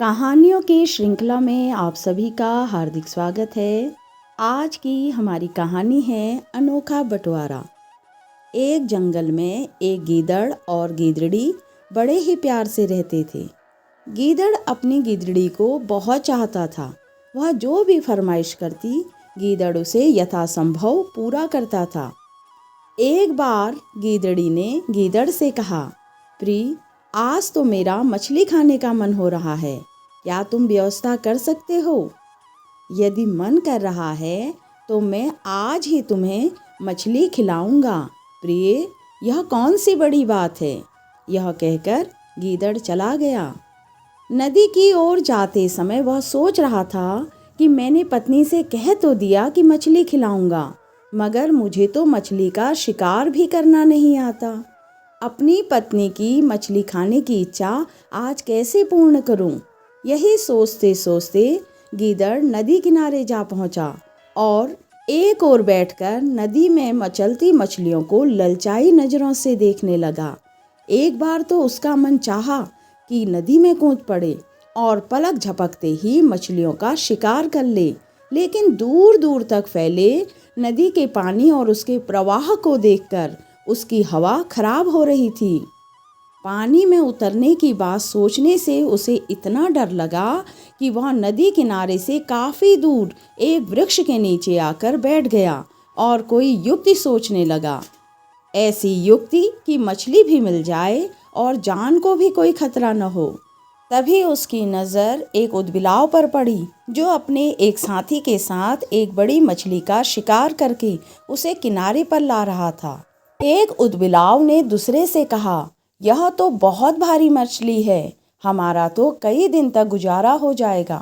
कहानियों की श्रृंखला में आप सभी का हार्दिक स्वागत है। आज की हमारी कहानी है अनोखा बंटवारा। एक जंगल में एक गीदड़ और गीदड़ी बड़े ही प्यार से रहते थे। गीदड़ अपनी गीदड़ी को बहुत चाहता था। वह जो भी फरमाइश करती, गीदड़ उसे यथासंभव पूरा करता था। एक बार गीदड़ी ने गीदड़ से कहा, प्रिय, आज तो मेरा मछली खाने का मन हो रहा है। क्या तुम व्यवस्था कर सकते हो? यदि मन कर रहा है तो मैं आज ही तुम्हें मछली खिलाऊंगा। प्रिय, यह कौन सी बड़ी बात है? यह कहकर गीदड़ चला गया। नदी की ओर जाते समय वह सोच रहा था कि मैंने पत्नी से कह तो दिया कि मछली खिलाऊंगा, मगर मुझे तो मछली का शिकार भी करना नहीं आता। अपनी पत्नी की मछली खाने की इच्छा आज कैसे पूर्ण करूं? यही सोचते सोचते गीदड़ नदी किनारे जा पहुंचा और एक ओर बैठकर नदी में मचलती मछलियों को ललचाई नजरों से देखने लगा। एक बार तो उसका मन चाहा कि नदी में कूद पड़े और पलक झपकते ही मछलियों का शिकार कर ले, लेकिन दूर दूर तक फैले नदी के पानी और उसके प्रवाह को देखकर उसकी हवा खराब हो रही थी। पानी में उतरने की बात सोचने से उसे इतना डर लगा कि वह नदी किनारे से काफ़ी दूर एक वृक्ष के नीचे आकर बैठ गया और कोई युक्ति सोचने लगा। ऐसी युक्ति कि मछली भी मिल जाए और जान को भी कोई खतरा न हो। तभी उसकी नज़र एक उदबिलाव पर पड़ी, जो अपने एक साथी के साथ एक बड़ी मछली का शिकार करके उसे किनारे पर ला रहा था। एक उदबिलाव ने दूसरे से कहा, यह तो बहुत भारी मछली है, हमारा तो कई दिन तक गुजारा हो जाएगा।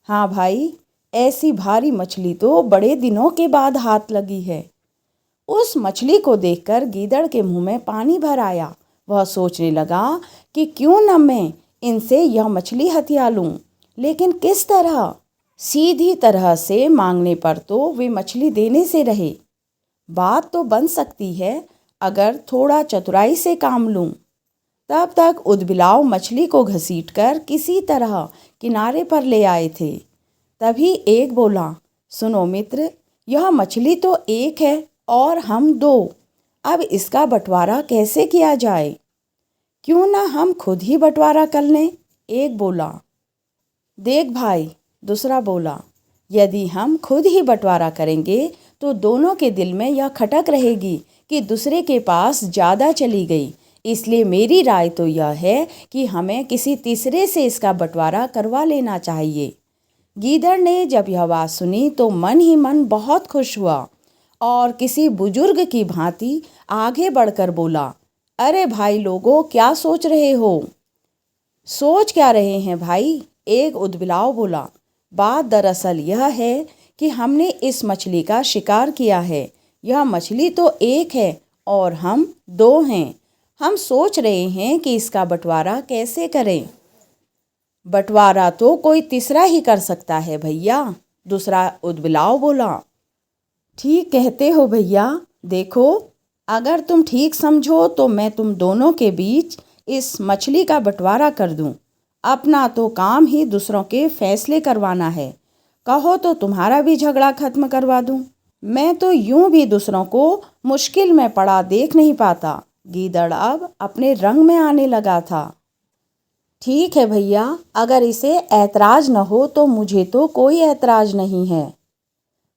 हाँ भाई, ऐसी भारी मछली तो बड़े दिनों के बाद हाथ लगी है। उस मछली को देखकर गीदड़ के मुंह में पानी भर आया। वह सोचने लगा कि क्यों न मैं इनसे यह मछली हथिया लूं, लेकिन किस तरह? सीधी तरह से मांगने पर तो वे मछली देने से रहे। बात तो बन सकती है अगर थोड़ा चतुराई से काम लूं। तब तक उदबिलाव मछली को घसीटकर किसी तरह किनारे पर ले आए थे। तभी एक बोला, सुनो मित्र, यह मछली तो एक है और हम दो। अब इसका बंटवारा कैसे किया जाए? क्यों ना हम खुद ही बंटवारा कर लें? एक बोला। देख भाई, दूसरा बोला, यदि हम खुद ही बंटवारा करेंगे तो दोनों के दिल में यह खटक रहेगी कि दूसरे के पास ज़्यादा चली गई। इसलिए मेरी राय तो यह है कि हमें किसी तीसरे से इसका बंटवारा करवा लेना चाहिए। गीदड़ ने जब यह बात सुनी तो मन ही मन बहुत खुश हुआ और किसी बुजुर्ग की भांति आगे बढ़कर बोला, अरे भाई लोगों, क्या सोच रहे हो? सोच क्या रहे हैं भाई? एक उदबिलाव बोला, बात दरअसल यह है कि हमने इस मछली का शिकार किया है। यह मछली तो एक है और हम दो हैं। हम सोच रहे हैं कि इसका बंटवारा कैसे करें। बंटवारा तो कोई तीसरा ही कर सकता है भैया, दूसरा उदबिलाव बोला। ठीक कहते हो भैया। देखो, अगर तुम ठीक समझो तो मैं तुम दोनों के बीच इस मछली का बंटवारा कर दूं। अपना तो काम ही दूसरों के फैसले करवाना है। कहो तो तुम्हारा भी झगड़ा खत्म करवा दूं। मैं तो यूं भी दूसरों को मुश्किल में पड़ा देख नहीं पाता। गीदड़ अब अपने रंग में आने लगा था। ठीक है भैया, अगर इसे ऐतराज न हो तो मुझे तो कोई ऐतराज नहीं है।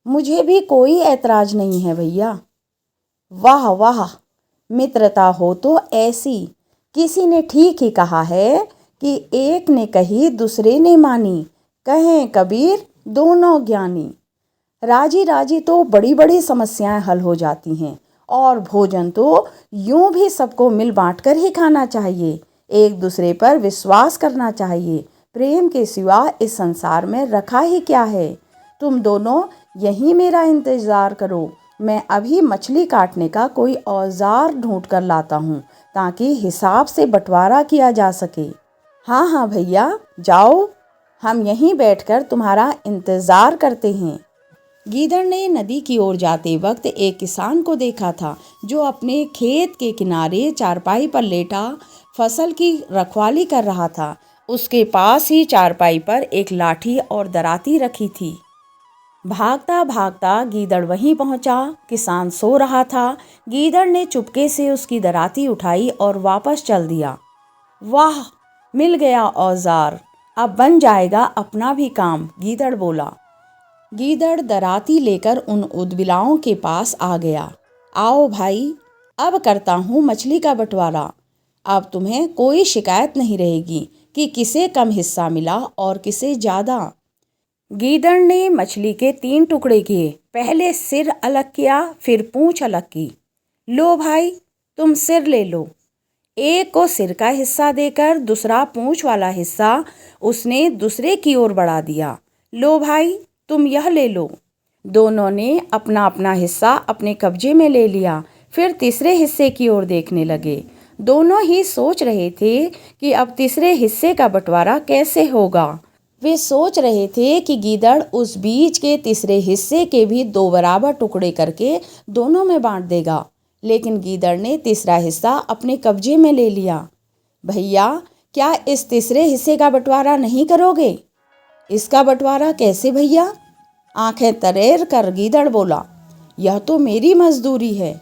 मुझे भी कोई ऐतराज नहीं है भैया। वाह वाह, मित्रता हो तो ऐसी। किसी ने ठीक ही कहा है कि एक ने कही दूसरे ने मानी, कहें कबीर दोनों ज्ञानी। राजी राजी तो बड़ी बड़ी समस्याएं हल हो जाती हैं और भोजन तो यूं भी सबको मिल बांट कर ही खाना चाहिए। एक दूसरे पर विश्वास करना चाहिए। प्रेम के सिवा इस संसार में रखा ही क्या है? तुम दोनों यहीं मेरा इंतज़ार करो। मैं अभी मछली काटने का कोई औजार ढूंढ कर लाता हूँ ताकि हिसाब से बंटवारा किया जा सके। हाँ हाँ भैया, जाओ, हम यहीं बैठकर तुम्हारा इंतज़ार करते हैं। गीदड़ ने नदी की ओर जाते वक्त एक किसान को देखा था, जो अपने खेत के किनारे चारपाई पर लेटा फसल की रखवाली कर रहा था। उसके पास ही चारपाई पर एक लाठी और दराती रखी थी। भागता भागता गीदड़ वहीं पहुंचा। किसान सो रहा था। गीदड़ ने चुपके से उसकी दराती उठाई और वापस चल दिया। वाह, मिल गया औजार, अब बन जाएगा अपना भी काम, गीदड़ बोला। गीदड़ दराती लेकर उन उदबिलाओं के पास आ गया। आओ भाई, अब करता हूँ मछली का बंटवारा। अब तुम्हें कोई शिकायत नहीं रहेगी कि किसे कम हिस्सा मिला और किसे ज़्यादा। गीदड़ ने मछली के 3 टुकड़े किए। पहले सिर अलग किया, फिर पूंछ अलग की। लो भाई, तुम सिर ले लो। एक को सिर का हिस्सा देकर दूसरा पूंछ वाला हिस्सा उसने दूसरे की ओर बढ़ा दिया। लो भाई, तुम यह ले लो। दोनों ने अपना अपना हिस्सा अपने कब्जे में ले लिया। फिर तीसरे हिस्से की ओर देखने लगे। दोनों ही सोच रहे थे कि अब तीसरे हिस्से का बंटवारा कैसे होगा। वे सोच रहे थे कि गीदड़ उस बीच के तीसरे हिस्से के भी 2 बराबर टुकड़े करके दोनों में बांट देगा, लेकिन गीदड़ ने तीसरा हिस्सा अपने कब्जे में ले लिया। भैया, क्या इस तीसरे हिस्से का बंटवारा नहीं करोगे? इसका बंटवारा कैसे भैया? आंखें तरेर कर गीदड़ बोला। यह तो मेरी मजदूरी है।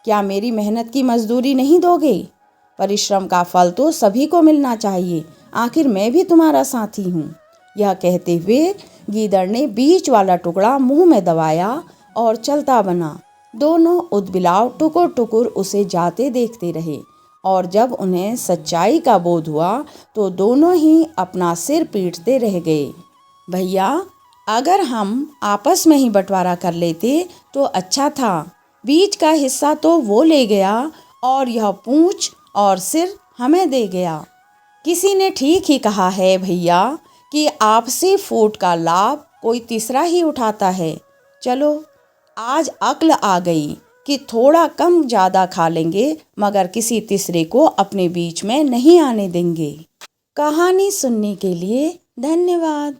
क्या मेरी मेहनत की मजदूरी नहीं दोगे? परिश्रम का फल तो सभी को मिलना चाहिए। आखिर मैं भी तुम्हारा साथी हूँ। यह कहते हुए गीदड़ ने बीच वाला टुकड़ा मुंह में दबाया और चलता बना। दोनों उदबिलाव टुकुर टुकुर उसे जाते देखते रहे और जब उन्हें सच्चाई का बोध हुआ तो दोनों ही अपना सिर पीटते रह गए। भैया, अगर हम आपस में ही बंटवारा कर लेते तो अच्छा था। बीच का हिस्सा तो वो ले गया और यह पूंछ और सिर हमें दे गया। किसी ने ठीक ही कहा है भैया कि आपसी फूट का लाभ कोई तीसरा ही उठाता है। चलो, आज अक्ल आ गई कि थोड़ा कम ज़्यादा खा लेंगे, मगर किसी तीसरे को अपने बीच में नहीं आने देंगे। कहानी सुनने के लिए धन्यवाद।